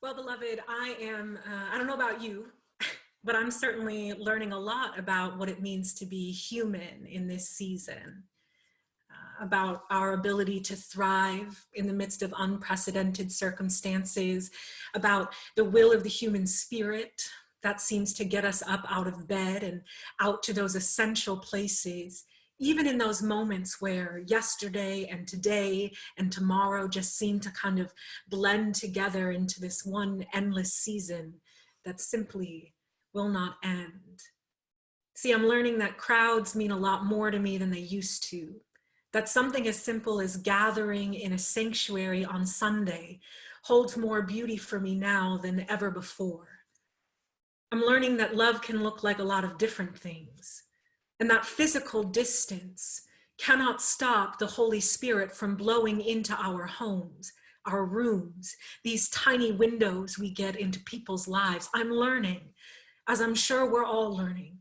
Well, beloved, I don't know about you, but I'm certainly learning a lot about what it means to be human in this season, about our ability to thrive in the midst of unprecedented circumstances, about the will of the human spirit that seems to get us up out of bed and out to those essential places, even in those moments where yesterday and today and tomorrow just seem to kind of blend together into this one endless season that simply will not end. See, I'm learning that crowds mean a lot more to me than they used to. That something as simple as gathering in a sanctuary on Sunday holds more beauty for me now than ever before. I'm learning that love can look like a lot of different things, and that physical distance cannot stop the Holy Spirit from blowing into our homes, our rooms, these tiny windows we get into people's lives. I'm learning, as I'm sure we're all learning,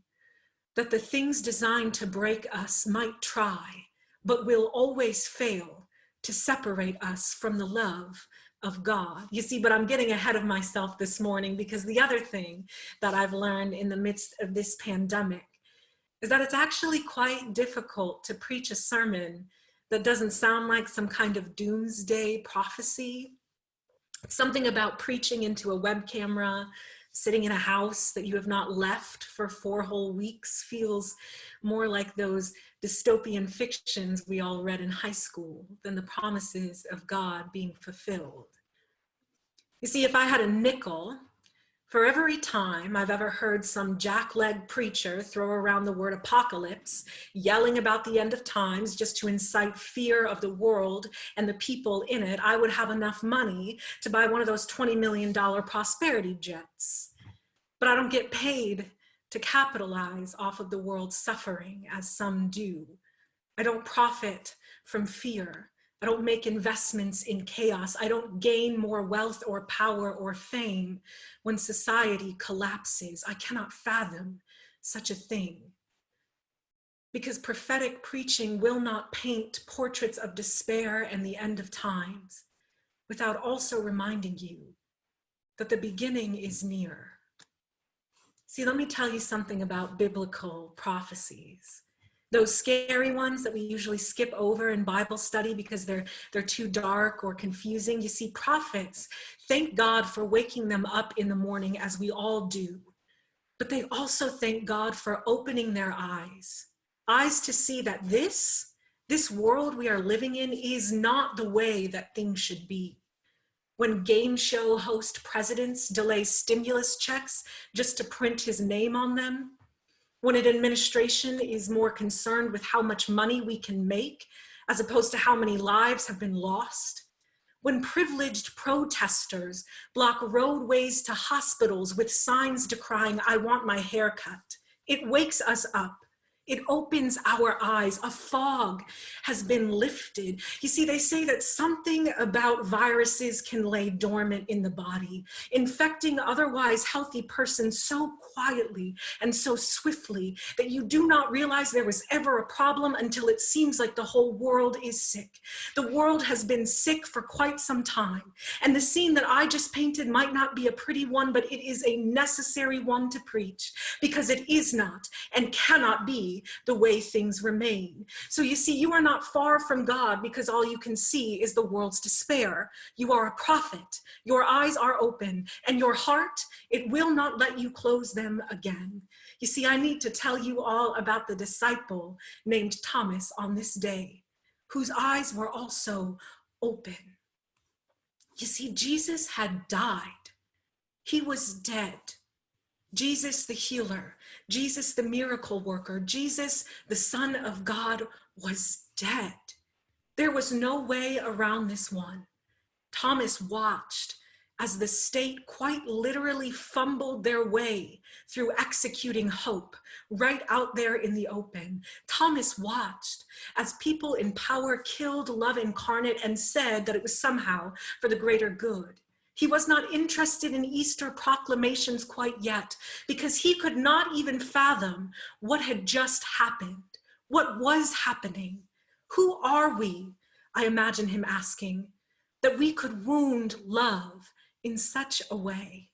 that the things designed to break us might try, but will always fail to separate us from the love of God. You see, but I'm getting ahead of myself this morning, because the other thing that I've learned in the midst of this pandemic is that it's actually quite difficult to preach a sermon that doesn't sound like some kind of doomsday prophecy. Something about preaching into a web camera, sitting in a house that you have not left for 4 whole weeks feels more like those dystopian fictions we all read in high school than the promises of God being fulfilled. You see, if I had a nickel for every time I've ever heard some jackleg preacher throw around the word apocalypse, yelling about the end of times just to incite fear of the world and the people in it, I would have enough money to buy one of those $20 million prosperity jets. But I don't get paid to capitalize off of the world's suffering as some do. I don't profit from fear. I don't make investments in chaos. I don't gain more wealth or power or fame when society collapses. I cannot fathom such a thing. Because prophetic preaching will not paint portraits of despair and the end of times without also reminding you that the beginning is near. See, let me tell you something about biblical prophecies. Those scary ones that we usually skip over in Bible study because they're too dark or confusing. You see, prophets, thank God for waking them up in the morning, as we all do. But they also thank God for opening their eyes to see that this world we are living in is not the way that things should be. When game show host presidents delay stimulus checks just to print his name on them, when an administration is more concerned with how much money we can make as opposed to how many lives have been lost, when privileged protesters block roadways to hospitals with signs decrying, "I want my hair cut," it wakes us up. It opens our eyes. A fog has been lifted. You see, they say that something about viruses can lay dormant in the body, infecting otherwise healthy persons so quietly and so swiftly that you do not realize there was ever a problem until it seems like the whole world is sick. The world has been sick for quite some time. And the scene that I just painted might not be a pretty one, but it is a necessary one to preach, because it is not and cannot be the way things remain. So you see, you are not far from God because all you can see is the world's despair. You are a prophet. Your eyes are open, and your heart, it will not let you close them again. You see, I need to tell you all about the disciple named Thomas on this day, whose eyes were also open. You see, Jesus had died. He was dead. Jesus the healer, Jesus the miracle worker, Jesus the Son of God was dead. There was no way around this one. Thomas watched as the state quite literally fumbled their way through executing hope right out there in the open. Thomas watched as people in power killed love incarnate and said that it was somehow for the greater good. He was not interested in Easter proclamations quite yet, because he could not even fathom what had just happened, what was happening. Who are we, I imagine him asking, that we could wound love in such a way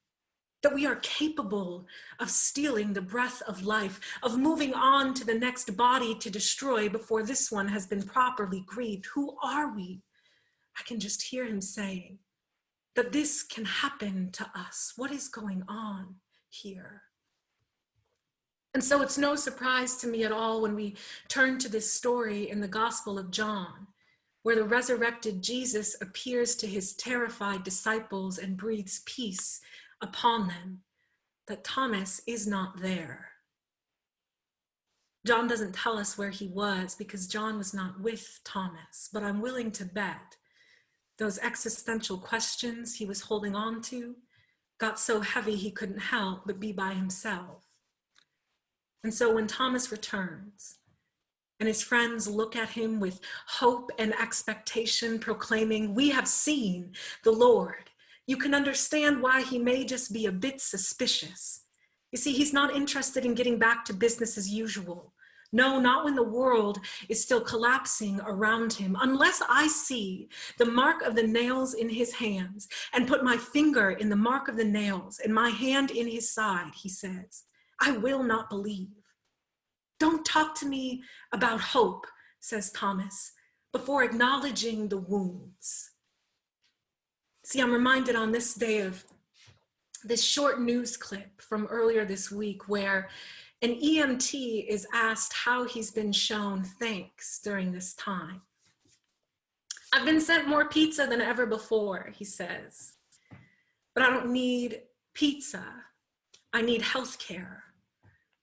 that we are capable of stealing the breath of life, of moving on to the next body to destroy before this one has been properly grieved? Who are we? I can just hear him saying that this can happen to us. What is going on here? And so it's no surprise to me at all when we turn to this story in the Gospel of John, where the resurrected Jesus appears to his terrified disciples and breathes peace upon them, that Thomas is not there. John doesn't tell us where he was because John was not with Thomas, but I'm willing to bet those existential questions he was holding on to got so heavy he couldn't help but be by himself. And so when Thomas returns and his friends look at him with hope and expectation, proclaiming, "We have seen the Lord," you can understand why he may just be a bit suspicious. You see, he's not interested in getting back to business as usual. No, not when the world is still collapsing around him. Unless I see the mark of the nails in his hands and put my finger in the mark of the nails and my hand in his side, he says, I will not believe. Don't talk to me about hope, says Thomas, before acknowledging the wounds. See, I'm reminded on this day of this short news clip from earlier this week where an EMT is asked how he's been shown thanks during this time. I've been sent more pizza than ever before, he says, but I don't need pizza. I need health care.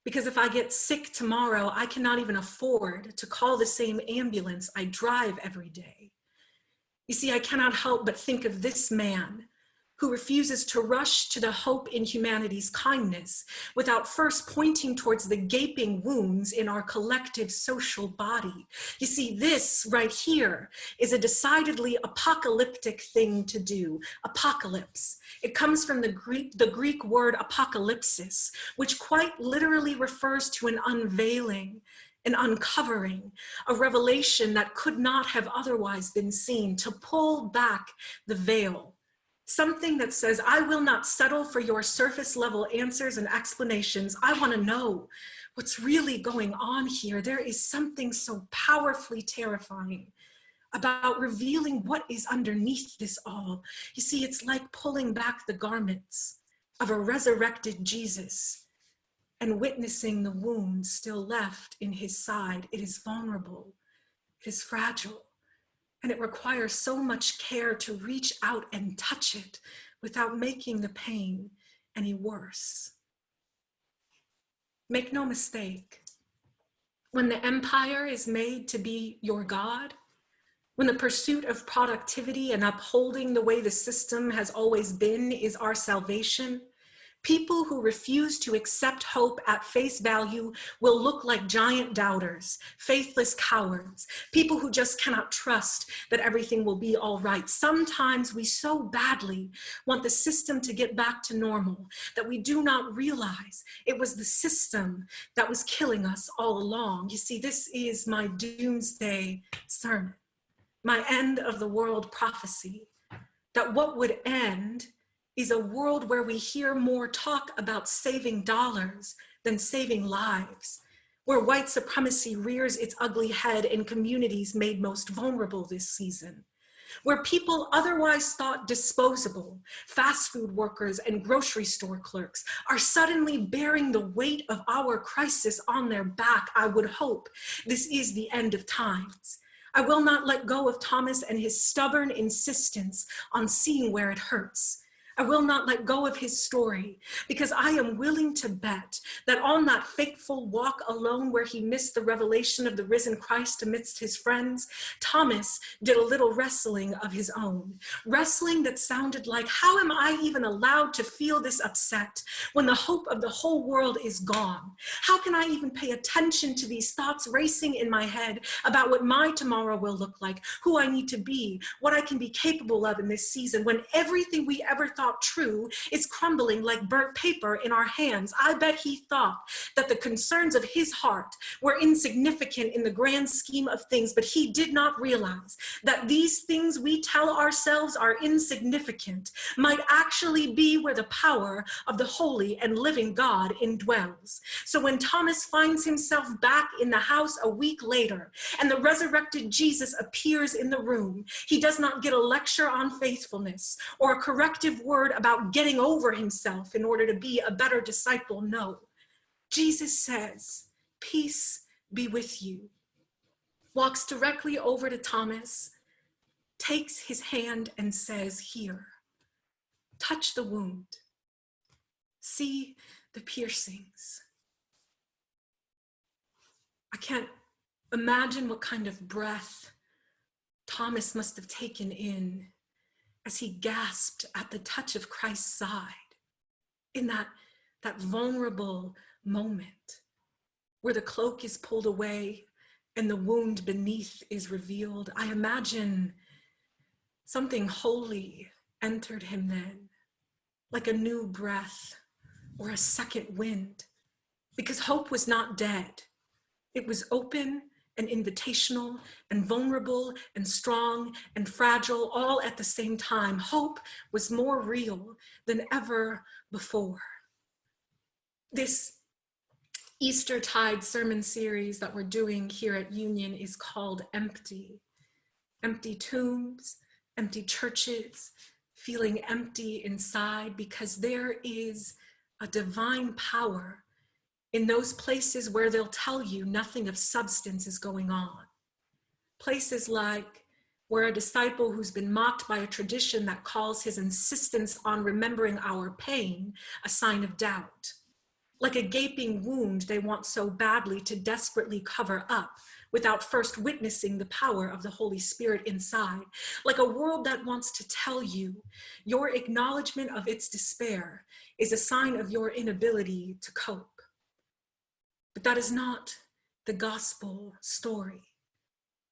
Because if I get sick tomorrow, I cannot even afford to call the same ambulance I drive every day. You see, I cannot help but think of this man who refuses to rush to the hope in humanity's kindness without first pointing towards the gaping wounds in our collective social body. You see, this right here is a decidedly apocalyptic thing to do. Apocalypse. It comes from the Greek word apocalypsis, which quite literally refers to an unveiling, an uncovering, a revelation that could not have otherwise been seen, to pull back the veil. Something that says, I will not settle for your surface level answers and explanations. I want to know what's really going on here. There is something so powerfully terrifying about revealing what is underneath this all. You see, it's like pulling back the garments of a resurrected Jesus and witnessing the wounds still left in his side. It is vulnerable, it is fragile. And it requires so much care to reach out and touch it without making the pain any worse. Make no mistake, when the empire is made to be your God, when the pursuit of productivity and upholding the way the system has always been is our salvation, people who refuse to accept hope at face value will look like giant doubters, faithless cowards, people who just cannot trust that everything will be all right. Sometimes we so badly want the system to get back to normal that we do not realize it was the system that was killing us all along. You see, this is my doomsday sermon, my end of the world prophecy, that what would end is a world where we hear more talk about saving dollars than saving lives, where white supremacy rears its ugly head in communities made most vulnerable this season, where people otherwise thought disposable, fast food workers and grocery store clerks, are suddenly bearing the weight of our crisis on their back. I would hope this is the end of times. I will not let go of Thomas and his stubborn insistence on seeing where it hurts. I will not let go of his story because I am willing to bet that on that fateful walk alone where he missed the revelation of the risen Christ amidst his friends, Thomas did a little wrestling of his own. Wrestling that sounded like, how am I even allowed to feel this upset when the hope of the whole world is gone? How can I even pay attention to these thoughts racing in my head about what my tomorrow will look like, who I need to be, what I can be capable of in this season, when everything we ever thought thought true is crumbling like burnt paper in our hands. I bet he thought that the concerns of his heart were insignificant in the grand scheme of things, but he did not realize that these things we tell ourselves are insignificant might actually be where the power of the holy and living God indwells. So when Thomas finds himself back in the house a week later and the resurrected Jesus appears in the room, he does not get a lecture on faithfulness or a corrective word about getting over himself in order to be a better disciple. No, Jesus says, "Peace be with you," walks directly over to Thomas, takes his hand and says, "Here, touch the wound. See the piercings." I can't imagine what kind of breath Thomas must have taken in as he gasped at the touch of Christ's side in that vulnerable moment where the cloak is pulled away and the wound beneath is revealed. I imagine something holy entered him then, like a new breath or a second wind, because hope was not dead. It was open and invitational and vulnerable and strong and fragile all at the same time. Hope was more real than ever before. This Eastertide sermon series that we're doing here at Union is called Empty. Empty tombs, empty churches, feeling empty inside, because there is a divine power in those places where they'll tell you nothing of substance is going on. Places like where a disciple who's been mocked by a tradition that calls his insistence on remembering our pain a sign of doubt. Like a gaping wound they want so badly to desperately cover up without first witnessing the power of the Holy Spirit inside. Like a world that wants to tell you your acknowledgement of its despair is a sign of your inability to cope. But that is not the gospel story.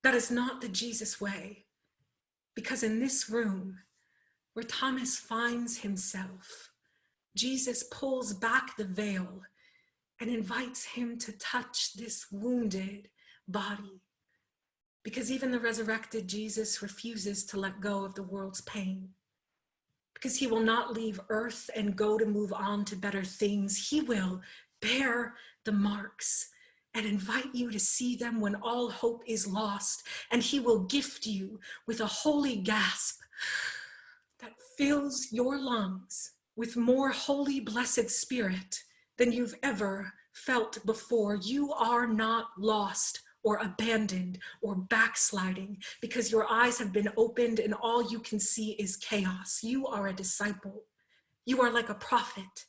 That is not the Jesus way. Because in this room, where Thomas finds himself, Jesus pulls back the veil and invites him to touch this wounded body. Because even the resurrected Jesus refuses to let go of the world's pain. Because he will not leave earth and go to move on to better things. He will bear the marks and invite you to see them when all hope is lost. And he will gift you with a holy gasp that fills your lungs with more holy, blessed spirit than you've ever felt before. You are not lost or abandoned or backsliding because your eyes have been opened and all you can see is chaos. You are a disciple. You are like a prophet.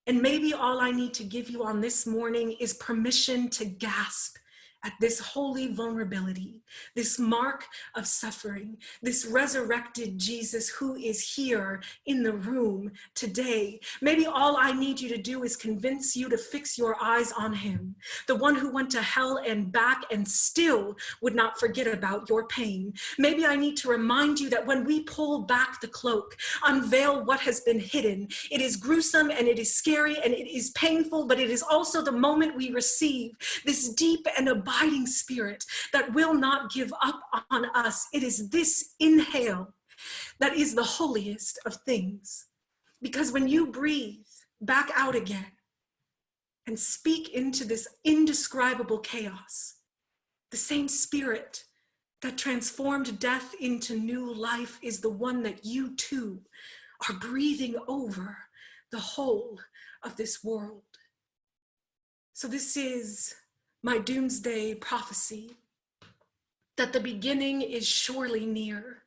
And maybe all I need to give you on this morning is permission to gasp at this holy vulnerability, this mark of suffering, this resurrected Jesus who is here in the room today. Maybe all I need you to do is convince you to fix your eyes on him, the one who went to hell and back and still would not forget about your pain. Maybe I need to remind you that when we pull back the cloak, unveil what has been hidden, it is gruesome and it is scary and it is painful, but it is also the moment we receive this deep and abiding spirit that will not give up on us. It is this inhale that is the holiest of things. Because when you breathe back out again and speak into this indescribable chaos, the same spirit that transformed death into new life is the one that you too are breathing over the whole of this world. So this is my doomsday prophecy, that the beginning is surely near,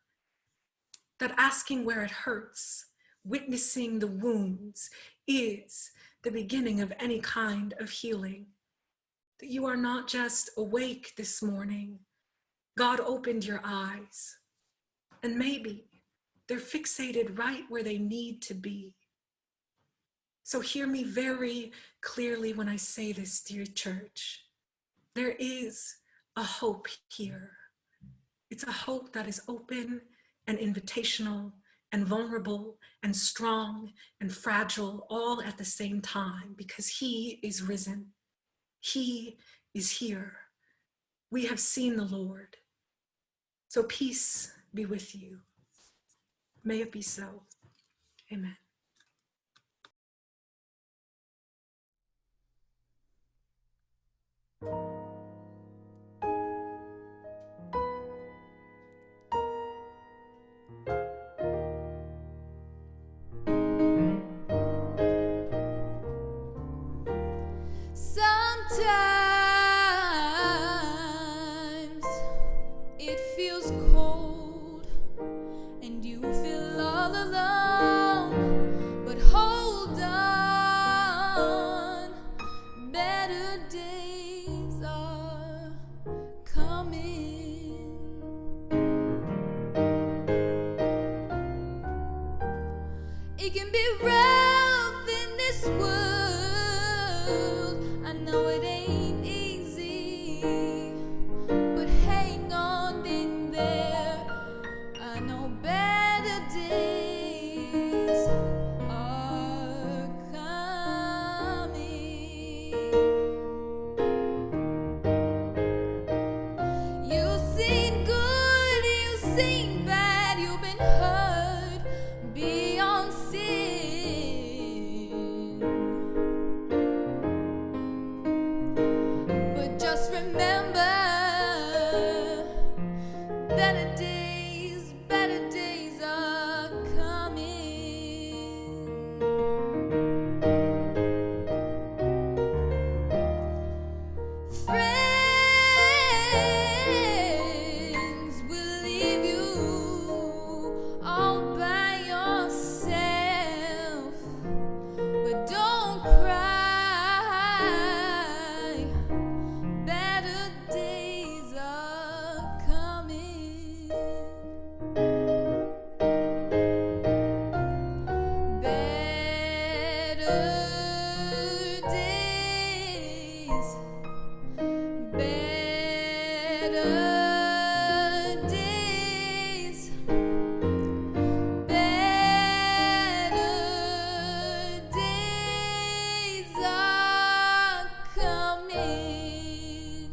that asking where it hurts, witnessing the wounds, is the beginning of any kind of healing. That you are not just awake this morning, God opened your eyes, and maybe they're fixated right where they need to be. So hear me very clearly when I say this, dear church. There is a hope here. It's a hope that is open and invitational and vulnerable and strong and fragile all at the same time, because he is risen. He is here. We have seen the Lord. So peace be with you. May it be so. Amen. Sometimes it feels cold and you feel all alone, but hold on, better days are coming. It can be rough in this world, I know it ain't easy, but hang on in there, I know better days are coming. You've seen good, you've seen bad, you've been hurt beyond sin, but just remember, better days are coming. Friends will leave you all by yourself, but don't cry, better days are coming. Better days, better days, better days are coming.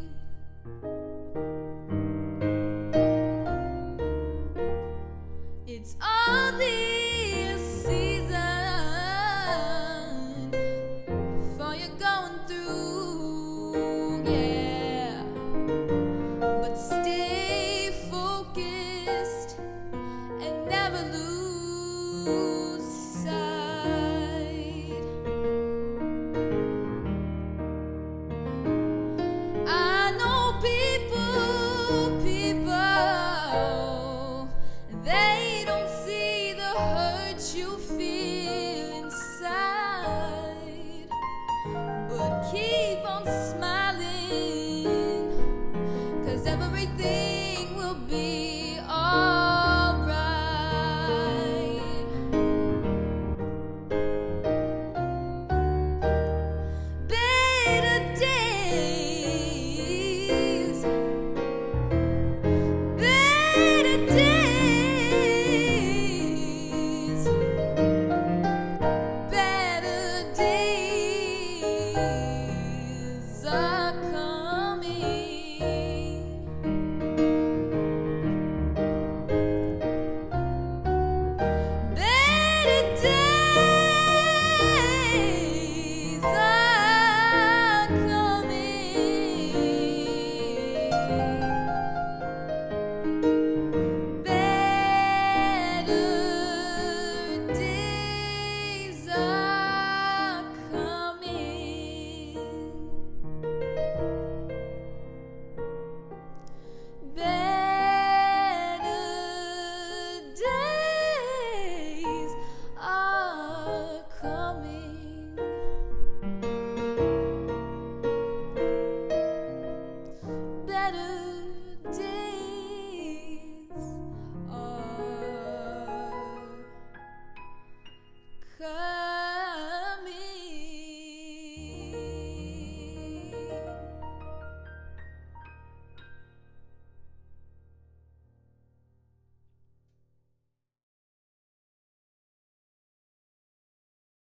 It's all this season for you going through, yeah, but stay focused and never lose